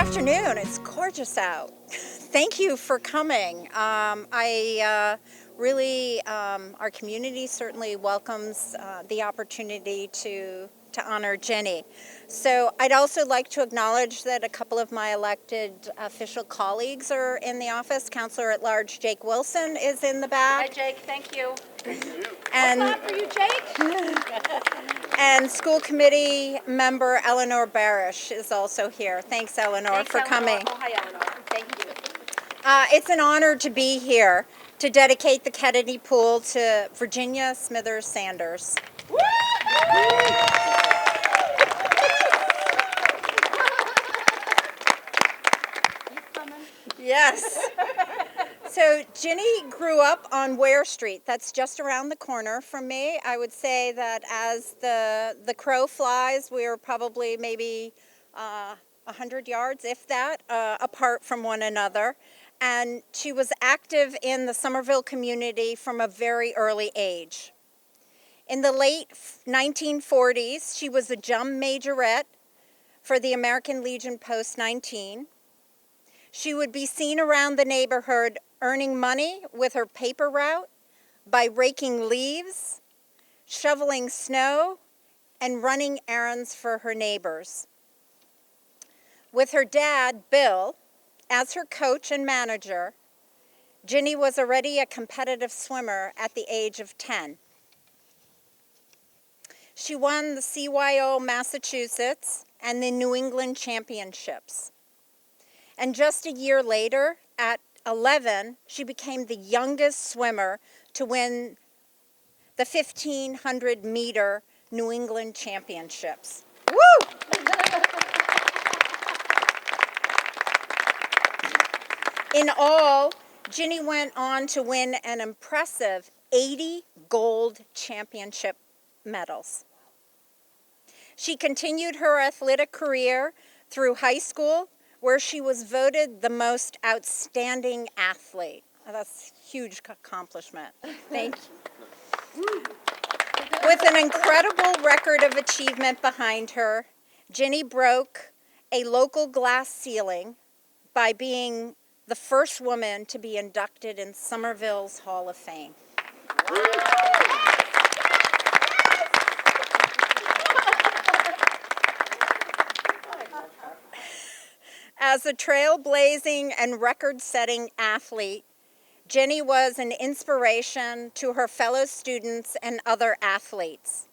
afternoon. It's gorgeous out. Thank you for coming. Our community certainly welcomes the opportunity to honor Ginny. So I'd also like to acknowledge that a couple of my elected official colleagues are in the office. Councilor at Large Jake Wilson is in the back. Hi, Jake. Thank you. And What's on for you, Jake? And school committee member Eleanor Barish is also here. Thanks, Eleanor, for coming. Oh, hi, Eleanor. Thank you. It's an honor to be here to dedicate the Kennedy Pool to Virginia Smithers Saunders. Yes. So Ginny grew up on Ware Street. That's just around the corner from me. I would say that as the crow flies, we were probably maybe 100 yards, if that, apart from one another. And she was active in the Somerville community from a very early age. In the late 1940s, she was a jump majorette for the American Legion Post 19. She would be seen around the neighborhood earning money with her paper route by raking leaves, shoveling snow, and running errands for her neighbors. With her dad, Bill, as her coach and manager, Ginny was already a competitive swimmer at the age of 10. She won the CYO Massachusetts and the New England Championships. And just a year later, at 11, she became the youngest swimmer to win the 1,500-meter New England Championships. Woo! In all, Ginny went on to win an impressive 80 gold championship medals. She continued her athletic career through high school, where she was voted the most outstanding athlete. That's a huge accomplishment. Thank you. With an incredible record of achievement behind her, Ginny broke a local glass ceiling by being the first woman to be inducted in Somerville's Hall of Fame. As a trailblazing and record-setting athlete, Ginny was an inspiration to her fellow students and other athletes.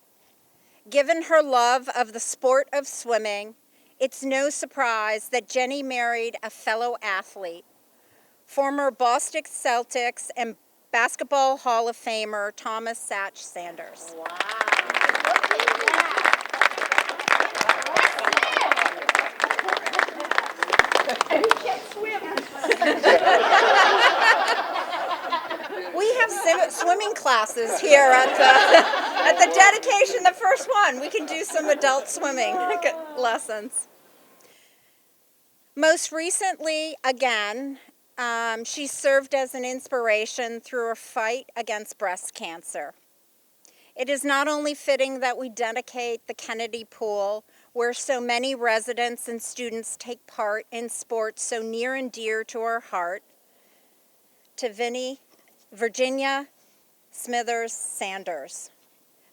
Given her love of the sport of swimming, it's no surprise that Ginny married a fellow athlete, former Boston Celtics and Basketball Hall of Famer Thomas Satch Sanders. Wow. You can't swim. We have swimming classes here at the dedication, the first one. We can do some adult swimming lessons. Most recently, again, she served as an inspiration through her fight against breast cancer. It is not only fitting that we dedicate the Kennedy Pool, where so many residents and students take part in sports so near and dear to our heart, to Virginia Smithers Saunders.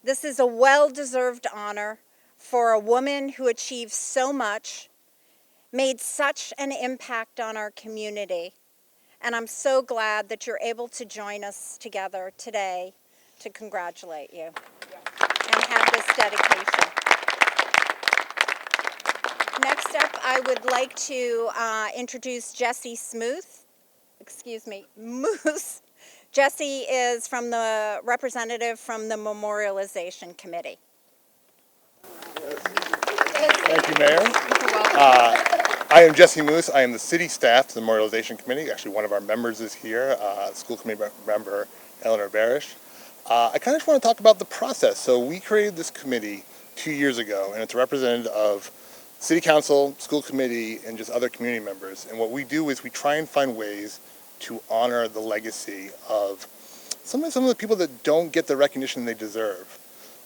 This is a well-deserved honor for a woman who achieved so much, made such an impact on our community, and I'm so glad that you're able to join us together today to congratulate you and have this dedication. Next up, I would like to introduce Jessie Moose. Jessie is the representative from the Memorialization Committee. Thank you, Mayor. I am Jessie Moose. I am the city staff to the Memorialization Committee. Actually, one of our members is here, school committee member Eleanor Barish. I kind of just want to talk about the process. So we created this committee 2 years ago, and it's a representative of city council, school committee, and just other community members. And what we do is we try and find ways to honor the legacy of some of the people that don't get the recognition they deserve.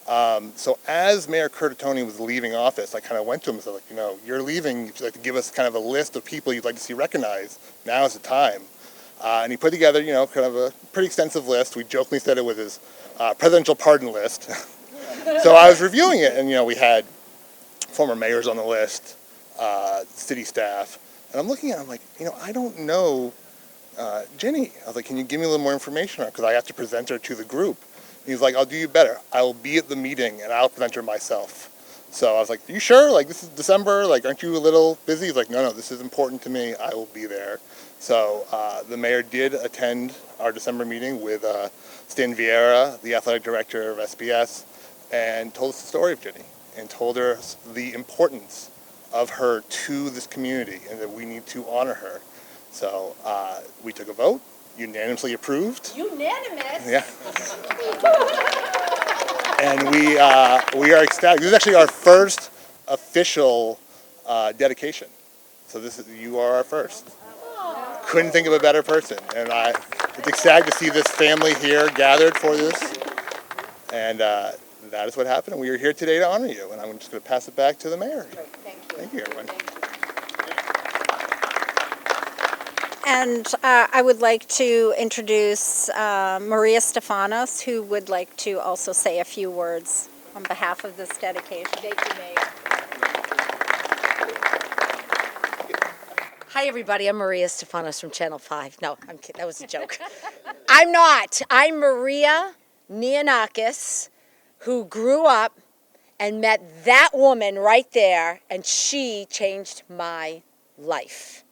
So as Mayor Curtatone was leaving office, I kind of went to him and said, like, you know, you're leaving. If you'd like to give us kind of a list of people you'd like to see recognized, now is the time. And he put together, you know, kind of a pretty extensive list. We jokingly said it was his presidential pardon list. So I was reviewing it, and, you know, we had former mayors on the list, city staff. And I'm looking at it, I'm like, you know, I don't know Ginny. I was like, can you give me a little more information on her? Because I have to present her to the group. And he's like, I'll do you better. I will be at the meeting, and I'll present her myself. So I was like, you sure? Like, this is December. Like, aren't you a little busy? He's like, no, this is important to me. I will be there. So the mayor did attend our December meeting with Stan Vieira, the athletic director of SBS, and told us the story of Ginny and told her the importance of her to this community and that we need to honor her. So we took a vote, unanimously approved. Unanimous? Yeah. And we are ecstatic. This is actually our first official dedication. So you are our first. Couldn't think of a better person. And it's exciting to see this family here gathered for this. And that is what happened. And we are here today to honor you. And I'm just going to pass it back to the mayor. Great, thank you. Thank you, everyone. And I would like to introduce Maria Stephanos, who would like to also say a few words on behalf of this dedication. Thank you, Mayor. Hi, everybody. I'm Maria Stephanos from Channel 5. No, I'm kidding. That was a joke. I'm not. I'm Maria Neonakis, who grew up and met that woman right there, and she changed my life.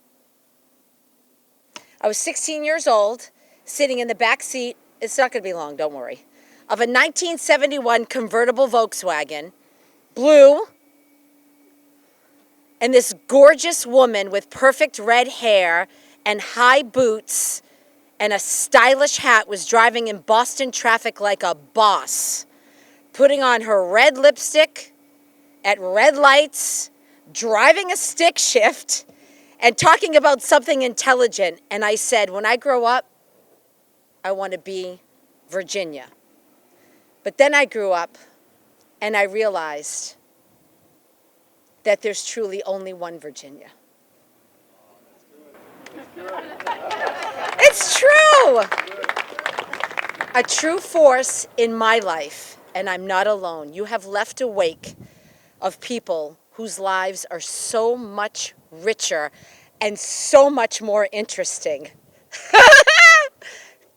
I was 16 years old, sitting in the back seat, it's not going to be long, don't worry, of a 1971 convertible Volkswagen, blue, and this gorgeous woman with perfect red hair and high boots and a stylish hat was driving in Boston traffic like a boss, putting on her red lipstick at red lights, driving a stick shift, and talking about something intelligent. And I said, when I grow up, I want to be Virginia. But then I grew up and I realized that there's truly only one Virginia. It's true. A true force in my life, and I'm not alone. You have left a wake of people whose lives are so much richer and so much more interesting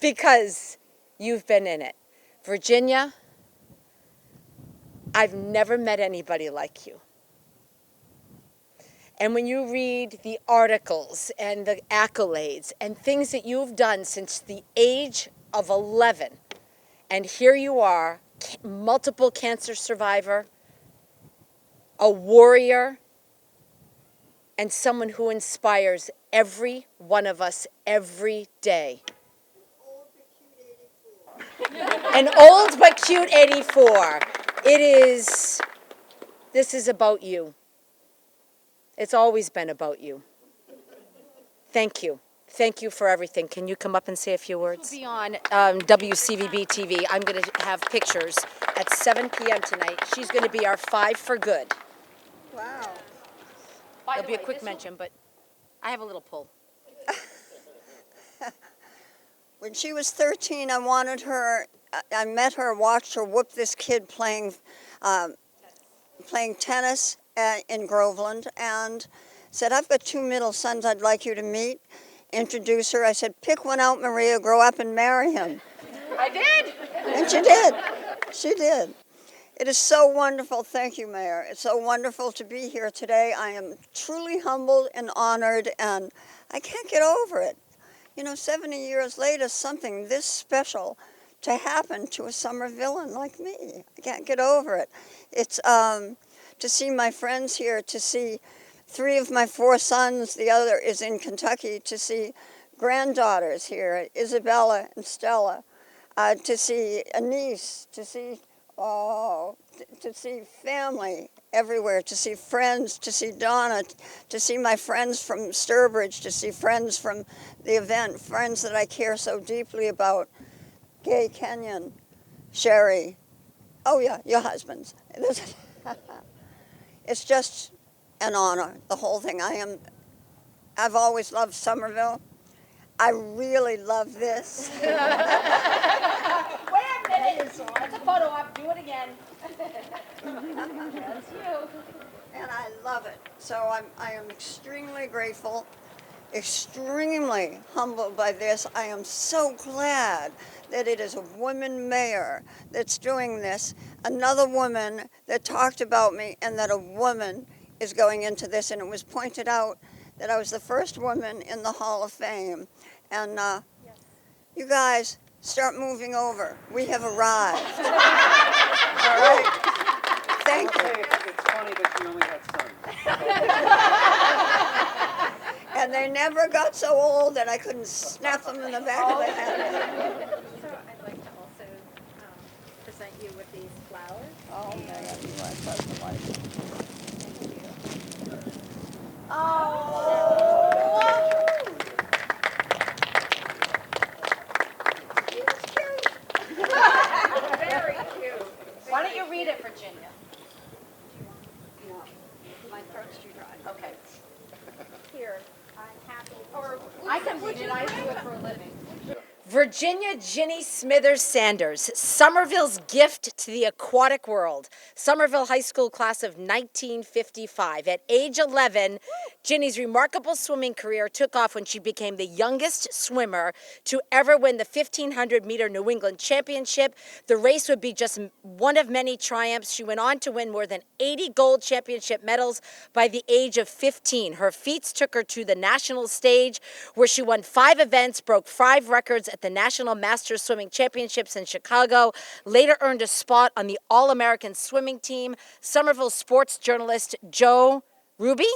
because you've been in it. Virginia, I've never met anybody like you. And when you read the articles and the accolades and things that you've done since the age of 11, and here you are, multiple cancer survivor, a warrior, and someone who inspires every one of us every day. An old but cute 84. This is about you. It's always been about you. Thank you. Thank you for everything. Can you come up and say a few words? We'll be on WCVB-TV. I'm going to have pictures at 7 p.m. tonight. She's going to be our 5 for good. Wow. There'll be a quick mention, but I have a little pull. When she was 13, I met her, watched her whoop this kid playing tennis in Groveland, and said, I've got 2 middle sons I'd like you to meet. Introduce her. I said, pick one out, Maria, grow up and marry him. I did. And she did. She did. It is so wonderful. Thank you, Mayor. It's so wonderful to be here today. I am truly humbled and honored, and I can't get over it. You know, 70 years later, something this special to happen to a Somervillian like me. I can't get over it. It's to see my friends here, to see 3 of my 4 sons, the other is in Kentucky, to see granddaughters here, Isabella and Stella, to see a niece, to see family everywhere, to see friends, to see Donna, to see my friends from Sturbridge, to see friends from the event, friends that I care so deeply about, Gay Kenyon, Sherry, Oh yeah, your husband's. It's just an honor, the whole thing. I've always loved Somerville. I really love this. Wait a minute. That's a photo op. Do it again. That's you. And I love it. So I am extremely grateful, extremely humbled by this. I am so glad that it is a woman mayor that's doing this, another woman that talked about me, and that a woman is going into this. And it was pointed out that I was the first woman in the Hall of Fame. And you guys, start moving over. We have arrived. All right? Thank you. It's funny that you only had sons. And they never got so old that I couldn't snap them in the back of the head. So I'd like to also present you with these flowers. Oh, man, you are such a light. Very cute. Why don't you read it, Virginia? No, my throat's too dry. Okay. Here, I'm happy. Or I can read it. I do it for a living. Virginia Ginny Smithers Saunders, Somerville's gift to the aquatic world. Somerville High School class of 1955. At age 11, Ginny's remarkable swimming career took off when she became the youngest swimmer to ever win the 1,500-meter New England Championship. The race would be just one of many triumphs. She went on to win more than 80 gold championship medals by the age of 15. Her feats took her to the national stage, where she won 5 events, broke 5 records at the National Masters Swimming Championships in Chicago, later earned a spot on the All-American swimming team. Somerville sports journalist Joe Ruby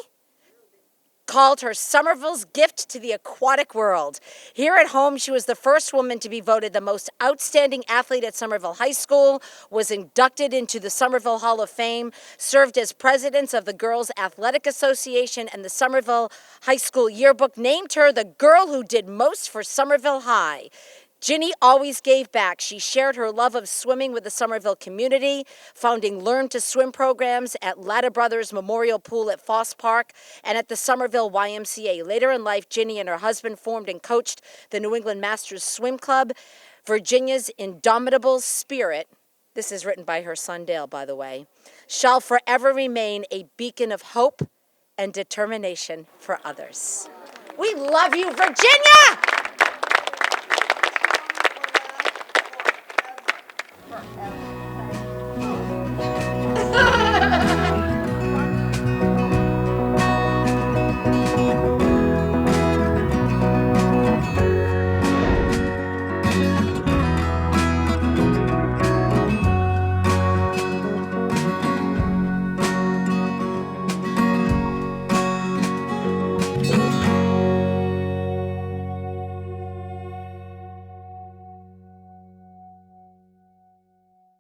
called her Somerville's gift to the aquatic world. Here at home, she was the first woman to be voted the most outstanding athlete at Somerville High School, was inducted into the Somerville Hall of Fame, served as president of the Girls Athletic Association, and the Somerville High School yearbook named her the girl who did most for Somerville High. Ginny always gave back. She shared her love of swimming with the Somerville community, founding Learn to Swim programs at Latta Brothers Memorial Pool at Foss Park and at the Somerville YMCA. Later in life, Ginny and her husband formed and coached the New England Masters Swim Club. Virginia's indomitable spirit, this is written by her son Dale, by the way, shall forever remain a beacon of hope and determination for others. We love you, Virginia! Forever.